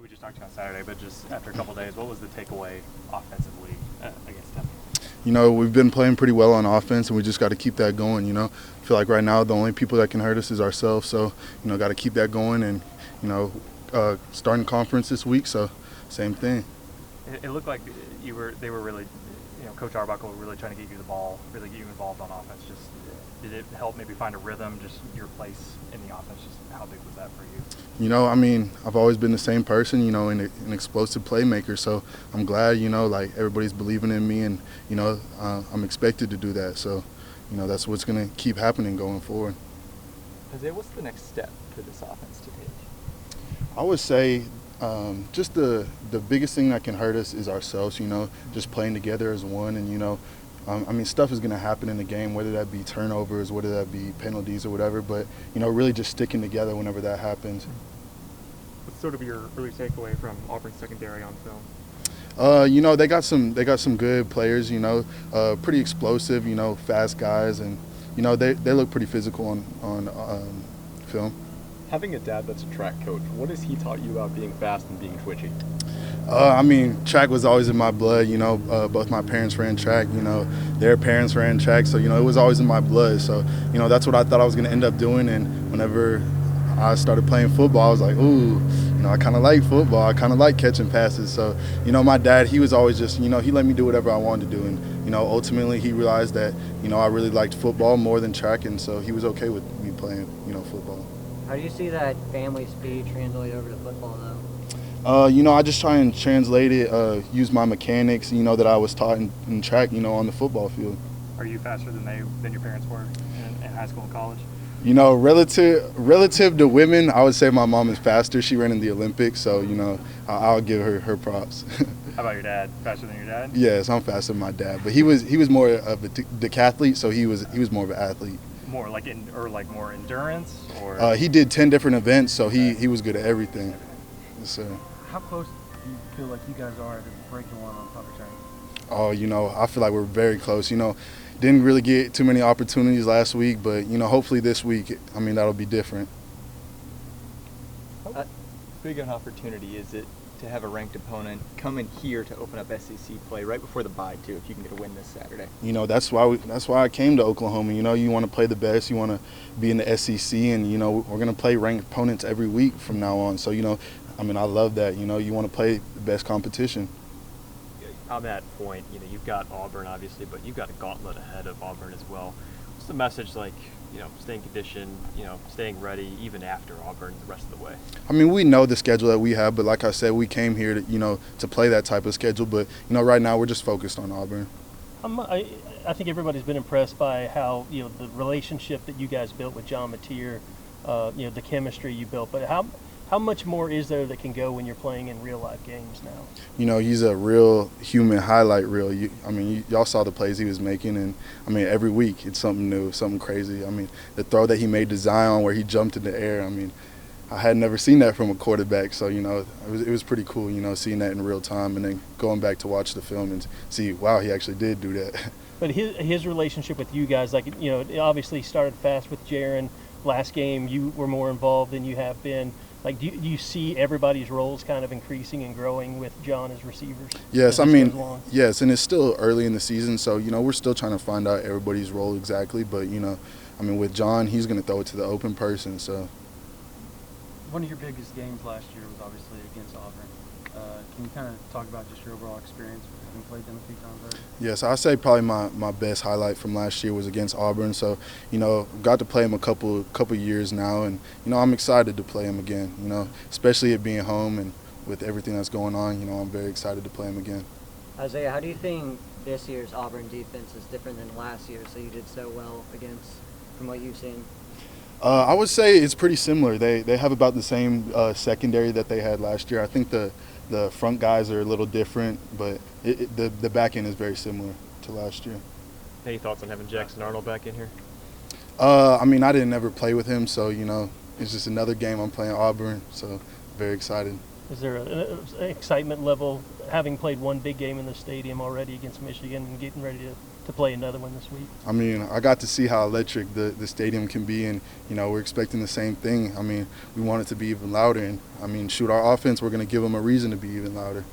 we just talked about Saturday, but just after a couple of days, what was the takeaway offensively against them? We've been playing pretty well on offense, and we just got to keep that going. I feel like right now the only people that can hurt us is ourselves. So, got to keep that going, and starting conference this week. So, same thing. It looked like they were really, Coach Arbuckle really trying to get you the ball, really get you involved on offense. Just did it help maybe find a rhythm, just your place in the offense? Just how big was that for you? I've always been the same person, an explosive playmaker. So I'm glad, everybody's believing in me, and, I'm expected to do that. So, that's what's going to keep happening going forward. Isaiah, what's the next step for this offense to take? I would say just the biggest thing that can hurt us is ourselves, just playing together as one. And, stuff is going to happen in the game, whether that be turnovers, whether that be penalties or whatever. But, really just sticking together whenever that happens. What's sort of your early takeaway from Auburn secondary on film? They got some good players, pretty explosive, fast guys. And, they look pretty physical on film. Having a dad that's a track coach, what has he taught you about being fast and being twitchy? Track was always in my blood. Both my parents ran track. Their parents ran track. So, it was always in my blood. So, that's what I thought I was going to end up doing. And whenever I started playing football, I was like, ooh, I kind of like football. I kind of like catching passes. So, my dad, he was always just, he let me do whatever I wanted to do. And, ultimately he realized that, I really liked football more than track. And so he was okay with me playing, football. How do you see that family speed translate over to football, though? I just try and translate it, use my mechanics, that I was taught in track, on the football field. Are you faster than your parents were in high school and college? Relative to women, I would say my mom is faster. She ran in the Olympics, so, I'll give her props. How about your dad? Faster than your dad? Yes, I'm faster than my dad, but he was more of a decathlete, so he was more of an athlete. More more endurance, or he did 10 different events, so he was good at everything. Yes, sir. How close do you feel like you guys are to breaking one on puppet training? Oh, I feel like we're very close. Didn't really get too many opportunities last week, but hopefully this week, that'll be different. How big an opportunity is it to have a ranked opponent come in here to open up SEC play right before the bye too, if you can get a win this Saturday? That's why I came to Oklahoma. You want to play the best, you want to be in the SEC, and we're going to play ranked opponents every week from now on. So I love that. You want to play the best competition. On that point, you've got Auburn obviously, but you've got a gauntlet ahead of Auburn as well. What's the message like? Staying conditioned, staying ready even after Auburn the rest of the way? We know the schedule that we have, but like I said, we came here to play that type of schedule. But right now we're just focused on Auburn. I think everybody's been impressed by how the relationship that you guys built with John Mateer, the chemistry you built. But how much more is there that can go when you're playing in real life games now? He's a real human highlight reel. Y'all saw the plays he was making, and every week it's something new, something crazy. The throw that he made to Zion where he jumped in the air. I had never seen that from a quarterback, so it was pretty cool. Seeing that in real time, and then going back to watch the film and see, wow, he actually did do that. But his relationship with you guys, it obviously started fast with Jaron. Last game, you were more involved than you have been. Do you see everybody's roles kind of increasing and growing with John as receivers? Yes, yes, and it's still early in the season, so, we're still trying to find out everybody's role exactly. But, with John, he's going to throw it to the open person, so. One of your biggest games last year was obviously against Auburn. Can you kind of talk about just your overall experience with having played them a few times already? Yes, I'd say probably my best highlight from last year was against Auburn. So, got to play him a couple years now, and, I'm excited to play him again, especially it being home and with everything that's going on, I'm very excited to play him again. Isaiah, how do you think this year's Auburn defense is different than last year, so you did so well against, from what you've seen? I would say it's pretty similar. They have about the same secondary that they had last year. I think the front guys are a little different, but the back end is very similar to last year. Any thoughts on having Jackson Arnold back in here? I didn't ever play with him, so, it's just another game. I'm playing Auburn, so very excited. Is there an excitement level, having played one big game in the stadium already against Michigan and getting ready to to play another one this week? I mean, I got to see how electric the stadium can be, and, we're expecting the same thing. I mean, we want it to be even louder, and, shoot, our offense, we're going to give them a reason to be even louder.